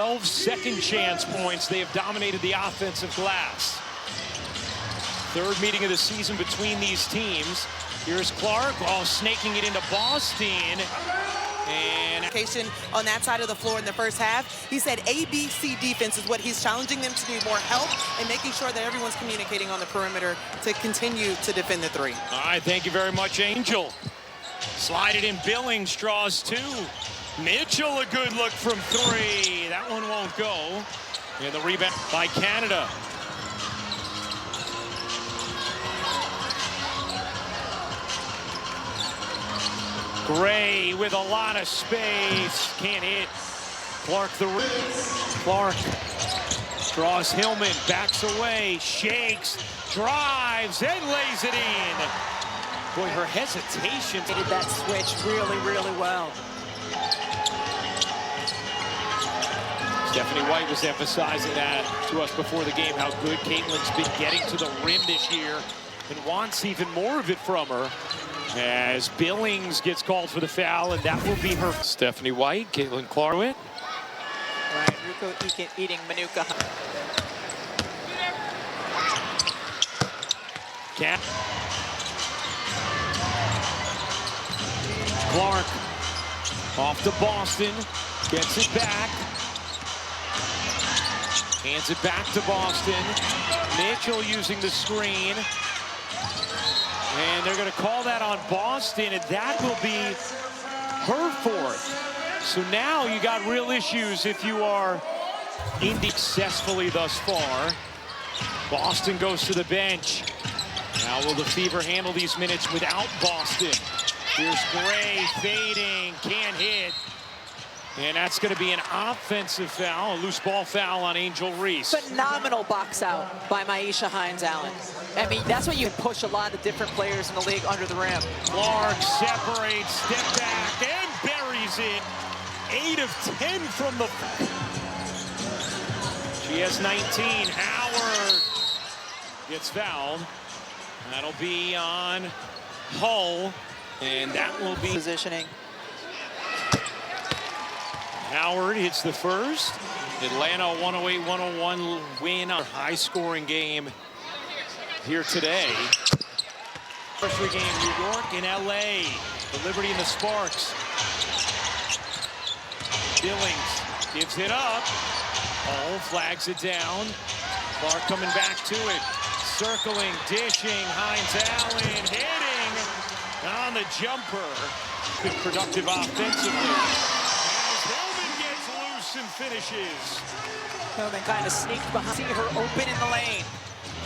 12 second chance points. They have dominated the offensive glass. Third meeting of the season between these teams. Here's Clark, snaking it into Boston. And on that side of the floor in the first half, he said ABC defense is what he's challenging them to do, more help and making sure that everyone's communicating on the perimeter to continue to defend the three. All right, thank you very much, Angel. Slide it in, Billings draws two. Mitchell, a good look from three. That one won't go. And the rebound by Canada. Gray with a lot of space. Can't hit. Clark Clark draws Hillman, backs away, shakes, drives, and lays it in. Boy, her hesitation. Did that switch really, really well. Stephanie White was emphasizing that to us before the game, how good Caitlin's been getting to the rim this year and wants even more of it from her. As Billings gets called for the foul, and that will be her. Stephanie White, Caitlin Clark. Right, Ruko eating Manuka. Clark off to Boston, gets it back. Hands it back to Boston. Mitchell using the screen. And they're going to call that on Boston, and that will be her fourth. So now you got real issues if you are successfully thus far. Boston goes to the bench. Now will the Fever handle these minutes without Boston? Here's Gray fading, can't hit. And that's going to be an offensive foul, a loose ball foul on Angel Reese. Phenomenal box out by Myisha Hines-Allen. I mean, that's when you push a lot of different players in the league under the rim. Clark separates, step back, and buries it. 8 of 10 from the... She has 19. Howard gets fouled. That'll be on Hull, and that will be... Positioning. Howard hits the first. Atlanta 108-101 win. A high-scoring game here today. First game, New York and LA. The Liberty and the Sparks. Billings gives it up. Hull flags it down. Clark coming back to it. Circling, dishing, Hines-Allen hitting on the jumper. Good productive offensively. And finishes. Hillman kind of sneaked behind. See her open in the lane.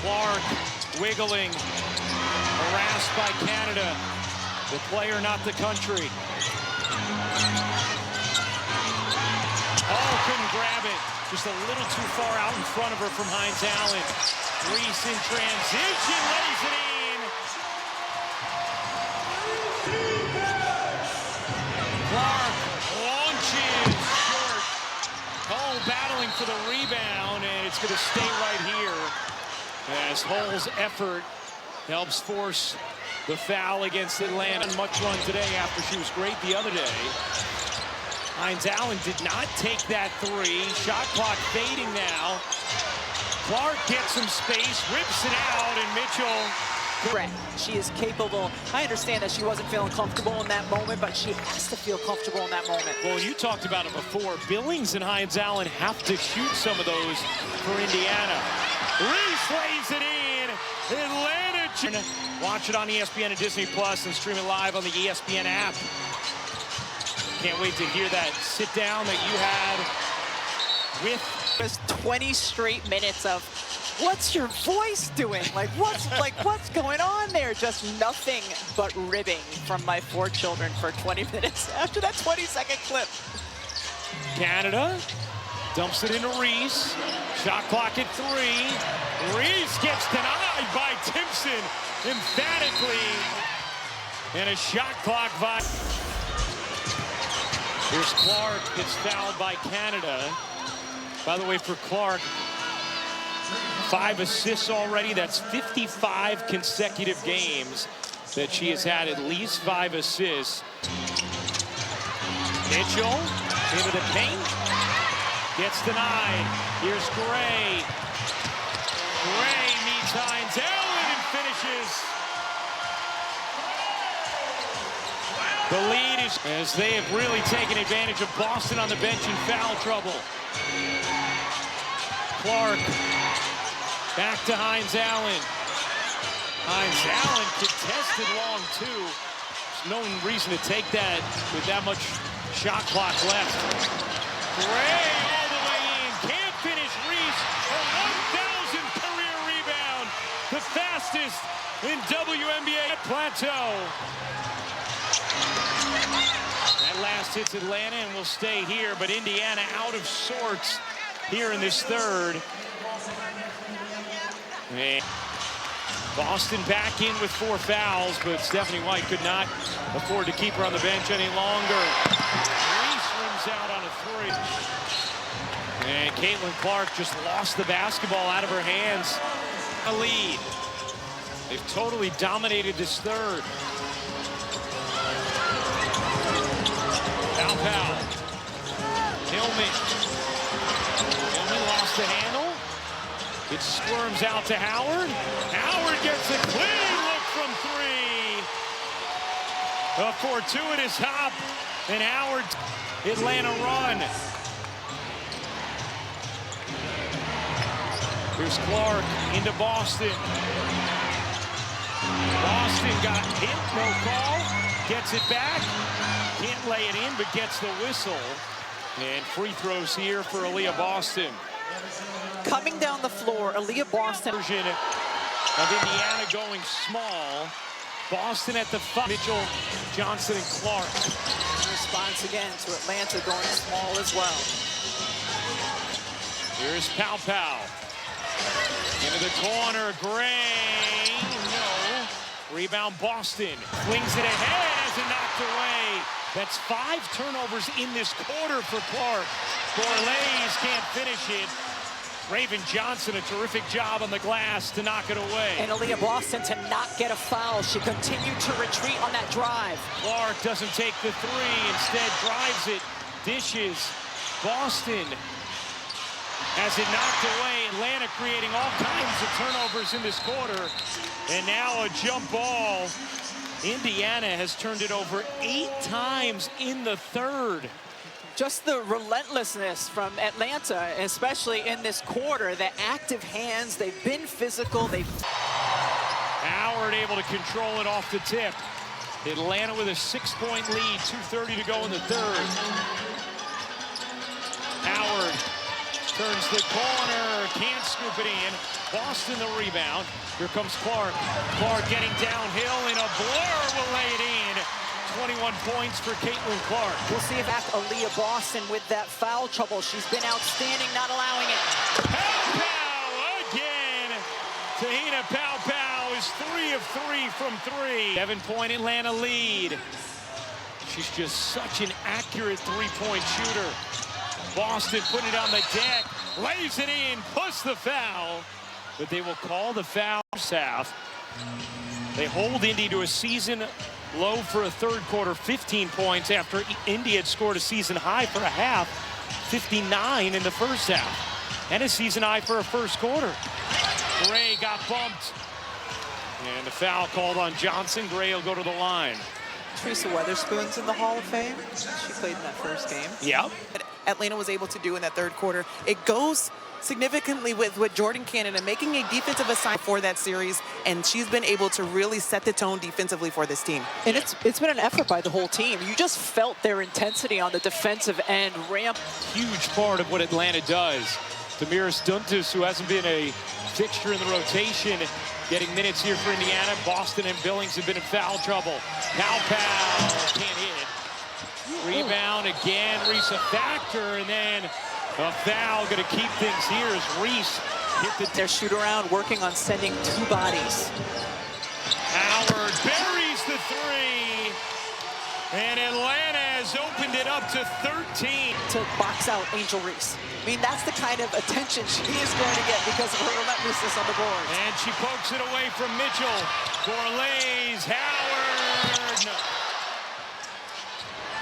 Clark wiggling, harassed by Canada. The player, not the country. Oh, couldn't grab it. Just a little too far out in front of her from Hines-Allen. Reese in transition, lays it in. Clark launches. Battling for the rebound, and it's going to stay right here as Hull's effort helps force the foul against Atlanta. Much run today after she was great the other day. Hines-Allen did not take that three. Shot clock fading now. Clark gets some space, rips it out, and Mitchell... She is capable. I understand that she wasn't feeling comfortable in that moment, but she has to feel comfortable in that moment. Well, you talked about it before. Billings and Hines-Allen have to shoot some of those for Indiana. Reese lays it in. Atlanta. Watch it on ESPN and Disney Plus and stream it live on the ESPN app. Can't wait to hear that sit down that you had with... 20 straight minutes of what's your voice doing? What's going on there? Just nothing but ribbing from my 4 children for 20 minutes after that 20-second clip. Canada dumps it into Reese. Shot clock at 3. Reese gets denied by Timpson emphatically. And a shot clock by... Here's Clark, gets fouled by Canada. By the way, for Clark, 5 assists already. That's 55 consecutive games that she has had at least 5 assists. Mitchell into the paint. Gets denied. Here's Gray. Gray meets Hines Allen and finishes. The lead is as they have really taken advantage of Boston on the bench in foul trouble. Clark back to Hines Allen. Hines Allen contested long too. There's no reason to take that with that much shot clock left. Gray all the way in. Can't finish. Reese, a 1,000 career rebound. The fastest in WNBA plateau. That last hits Atlanta and will stay here, but Indiana out of sorts here in this third. And Boston back in with 4 fouls, but Stephanie White could not afford to keep her on the bench any longer. Reese rims out on a 3. And Caitlin Clark just lost the basketball out of her hands. A lead. They've totally dominated this third. Foul. Hillman lost the handle. It squirms out to Howard. Howard gets a clean look from 3. A fortuitous hop, and Howard, Atlanta run. Here's Clark into Boston. Boston got hit, no call. Gets it back. Can't lay it in, but gets the whistle. And free throws here for Aaliyah Boston. Coming down the floor, Aaliyah Boston. Version of Indiana going small. Boston at the Mitchell, Johnson, and Clark. Response again to Atlanta going small as well. Here's Pow. Into the corner, Gray. No. Rebound Boston. Flings it ahead as it knocked away. That's 5 turnovers in this quarter for Clark. Borlase can't finish it. Raven Johnson, a terrific job on the glass to knock it away. And Aaliyah Boston to not get a foul. She continued to retreat on that drive. Clark doesn't take the 3, instead drives it, dishes. Boston has it knocked away. Atlanta creating all kinds of turnovers in this quarter. And now a jump ball. Indiana has turned it over 8 times in the third. Just the relentlessness from Atlanta, especially in this quarter. The active hands, they've been physical. Howard able to control it off the tip. Atlanta with a 6-point lead, 2:30 to go in the third. Howard turns the corner, can't scoop it in. Boston the rebound. Here comes Clark. Clark getting downhill in a blur will lay it in. 21 points for Caitlin Clark. We'll see if that's Aaliyah Boston with that foul trouble. She's been outstanding, not allowing it. Pow again. Tahina Pow is 3 of 3 from 3. 7-point Atlanta lead. She's just such an accurate 3-point shooter. Boston putting it on the deck, lays it in, puts the foul, but they will call the foul half. They hold Indy to a season low for a third quarter, 15 points after Indy had scored a season high for a half, 59 in the first half, and a season high for a first quarter. Gray got bumped, and the foul called on Johnson. Gray will go to the line. Teresa Weatherspoon's in the Hall of Fame. She played in that first game. Yep. Atlanta was able to do in that third quarter. It goes significantly with Jordan Canada making a defensive assignment for that series, and she's been able to really set the tone defensively for this team. And it's been an effort by the whole team. You just felt their intensity on the defensive end ramp. Huge part of what Atlanta does. Damiris Duntus, who hasn't been a fixture in the rotation, getting minutes here for Indiana. Boston and Billings have been in foul trouble. Pow, can't hit. Rebound again, Reese a factor, and then a foul going to keep things here as Reese hit Their shoot-around working on sending 2 bodies. Howard buries the 3, and Atlanta has opened it up to 13. To box out Angel Reese. I mean, that's the kind of attention she is going to get because of her relentlessness on the board. And she pokes it away from Mitchell. Borlase, Howard. No.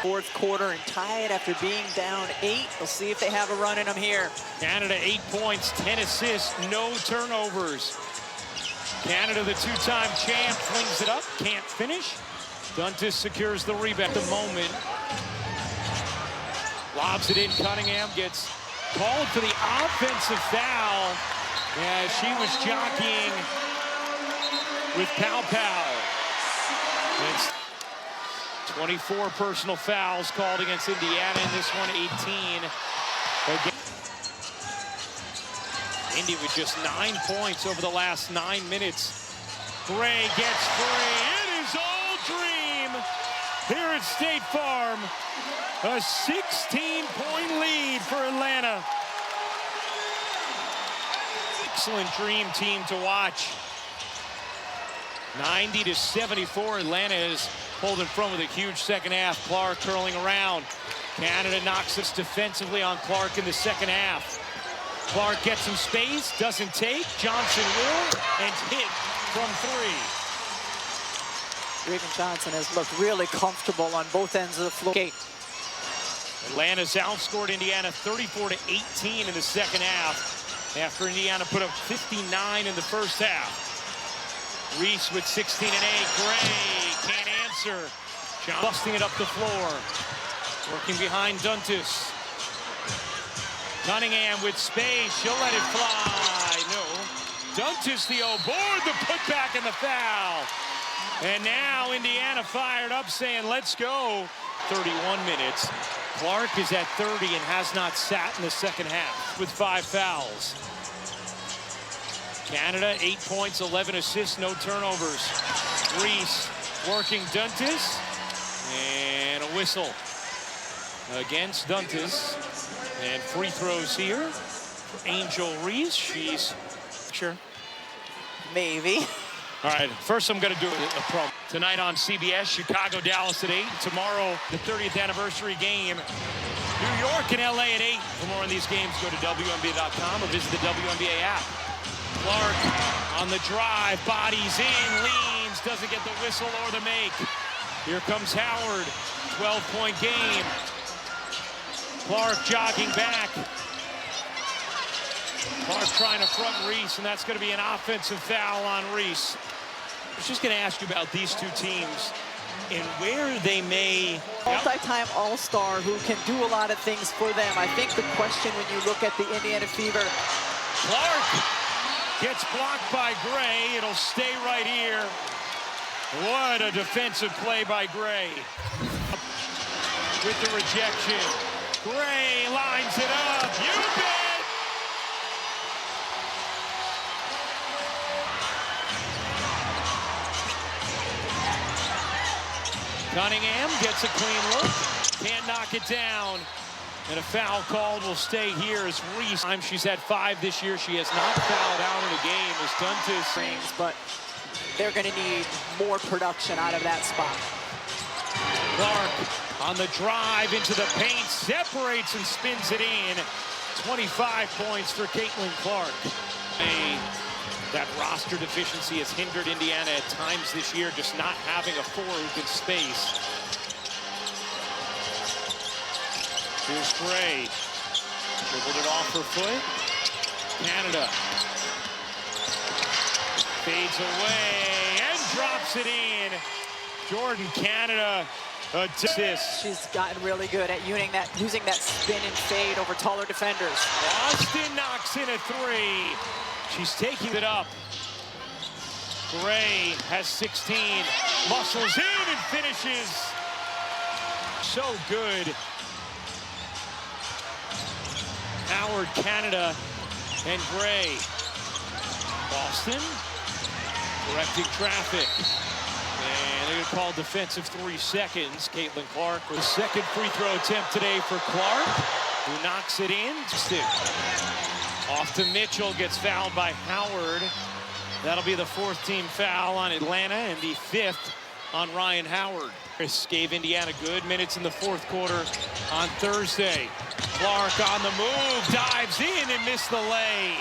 Fourth quarter and tied after being down 8. We'll see if they have a run in them here. Canada 8 points, 10 assists, no turnovers. Canada, the two-time champ, flings it up, can't finish. Duntis secures the rebound at the moment. Lobs it in, Cunningham gets called for the offensive foul. Yeah, she was jockeying with Pow Pow. It's 24 personal fouls called against Indiana, and this one 18. Again. Indy with just 9 points over the last 9 minutes. Gray gets free. It is all dream here at State Farm. A 16-point lead for Atlanta. Excellent dream team to watch. 90-74. Atlanta is pulled in front with a huge second half. Clark curling around. Canada knocks us defensively on Clark in the second half. Clark gets some space, doesn't take. Johnson will, and hit from 3. Raven Johnson has looked really comfortable on both ends of the floor. Atlanta's outscored Indiana 34-18 in the second half after Indiana put up 59 in the first half. Reese with 16 and 8. Gray can't answer. John busting it up the floor. Working behind Duntis. Cunningham with space. She'll let it fly. No. Duntis the board, the putback and the foul. And now Indiana fired up saying, let's go. 31 minutes. Clark is at 30 and has not sat in the second half with 5 fouls. Canada, 8 points, 11 assists, no turnovers. Reese working Duntis. And a whistle against Duntis. And free throws here for Angel Reese. She's sure. Maybe. All right, first I'm going to do a promo. Tonight on CBS, Chicago, Dallas at 8. Tomorrow, the 30th anniversary game. New York and LA at 8. For more on these games, go to WNBA.com or visit the WNBA app. Clark on the drive, bodies in, leans, doesn't get the whistle or the make. Here comes Howard, 12-point game. Clark jogging back. Clark trying to front Reese, and that's going to be an offensive foul on Reese. I was just going to ask you about these two teams and where they may... Multi-time all-star who can do a lot of things for them. I think the question when you look at the Indiana Fever... Clark gets blocked by Gray. It'll stay right here. What a defensive play by Gray. With the rejection. Gray lines it up. You bet! Cunningham gets a clean look. Can't knock it down. And a foul called will stay here as Reese. She's had 5 this year. She has not fouled out in a game as Duntis. But they're going to need more production out of that spot. Clark on the drive into the paint, separates and spins it in. 25 points for Caitlin Clark. That roster deficiency has hindered Indiana at times this year, just not having a 4 who can space. Here's Gray. Dribbled it off her foot. Canada fades away and drops it in. Jordan Canada. Assist. She's gotten really good at using that spin and fade over taller defenders. Austin knocks in a 3. She's taking it up. Gray has 16. Muscles in and finishes. So good. Howard, Canada, and Gray. Boston directing traffic. And they're going to call defensive 3 seconds. Caitlin Clark with the second free throw attempt today for Clark, who knocks it in. Off to Mitchell, gets fouled by Howard. That'll be the 4th team foul on Atlanta and the 5th on Ryan Howard. Chris gave Indiana good minutes in the 4th quarter on Thursday. Clark on the move, dives in and missed the lay.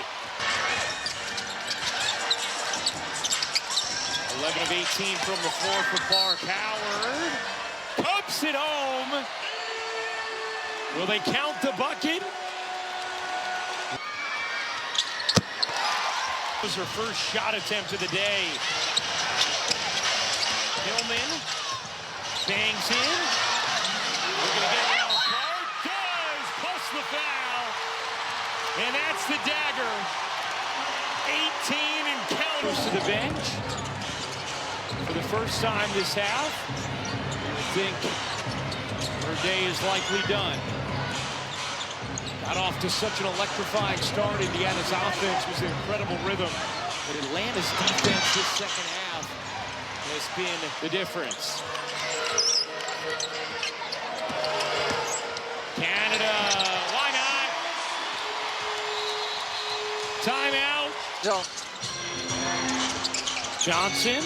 11 of 18 from the floor for Clark. Howard, cup Takes it home. Will they count the bucket? That was her first shot attempt of the day. Hillman bangs in. We're going to get around Clark. Does, plus the foul. And that's the dagger. 18 and count. Goes to the bench for the first time this half. I think her day is likely done. Got off to such an electrifying start. Indiana's offense was an incredible rhythm. But Atlanta's defense this second half has been the difference. Canada, why not? Timeout. No. Johnson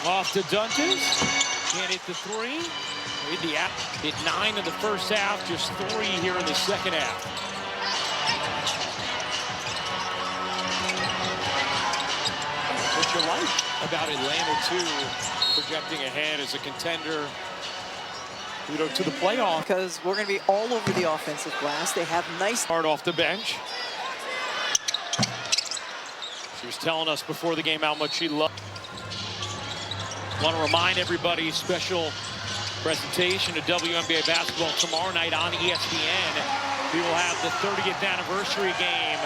off to Duntas. Can't hit the three. Indiana hit 9 in the first half, just 3 here in the second half. What you like about Atlanta, too, projecting ahead as a contender to the playoff. Because we're going to be all over the offensive glass. They have nice... Hard off the bench. She was telling us before the game how much she loved. Want to remind everybody, special presentation of WNBA basketball tomorrow night on ESPN. We will have the 30th anniversary game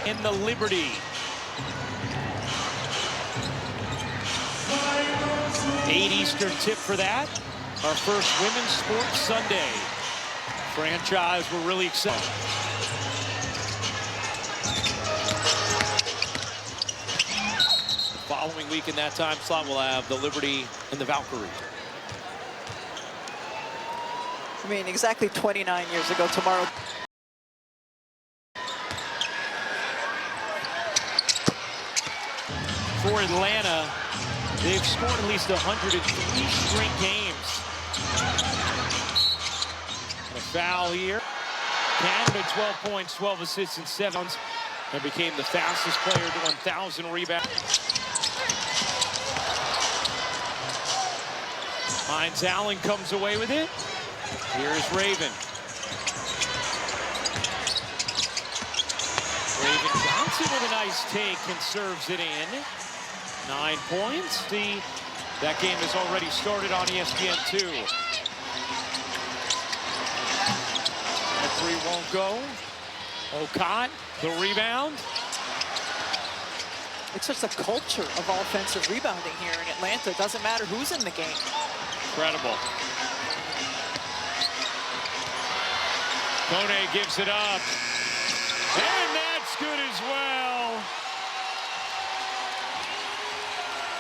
in the Liberty. 8 Eastern tip for that. Our first Women's Sports Sunday. Franchise, we're really excited. The following week in that time slot, we'll have the Liberty and the Valkyrie. I mean, exactly 29 years ago tomorrow. For Atlanta, they've scored at least 103 straight games. And a foul here. Canada, 12 points, 12 assists, and 7, and became the fastest player to 1,000 rebounds. Hines Allen comes away with it. Here's Raven. Raven Johnson with a nice take and serves it in. 9 points. See, that game has already started on ESPN2. That three won't go. Okot, the rebound. It's just a culture of offensive rebounding here in Atlanta. It doesn't matter who's in the game. Incredible. Kone gives it up. And that's good as well.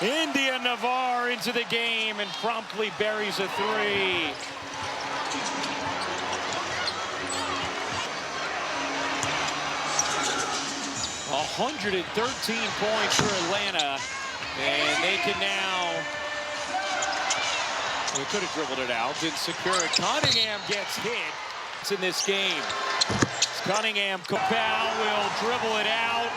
India Navarre into the game and promptly buries a three. $113 points for Atlanta, and they can now, they could have dribbled it out, didn't secure it. Cunningham gets hit. It's in this game. Cunningham, Capel will dribble it out.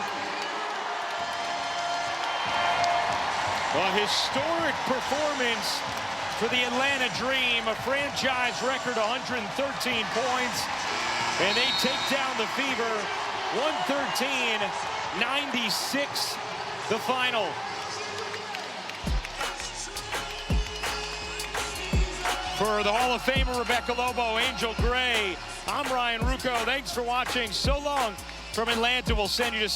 A historic performance for the Atlanta Dream, a franchise record 113 points, and they take down the Fever 113-96, the final. For the Hall of Famer Rebecca Lobo, Angel Gray, I'm Ryan Rucco. Thanks for watching. So long from Atlanta. We'll send you to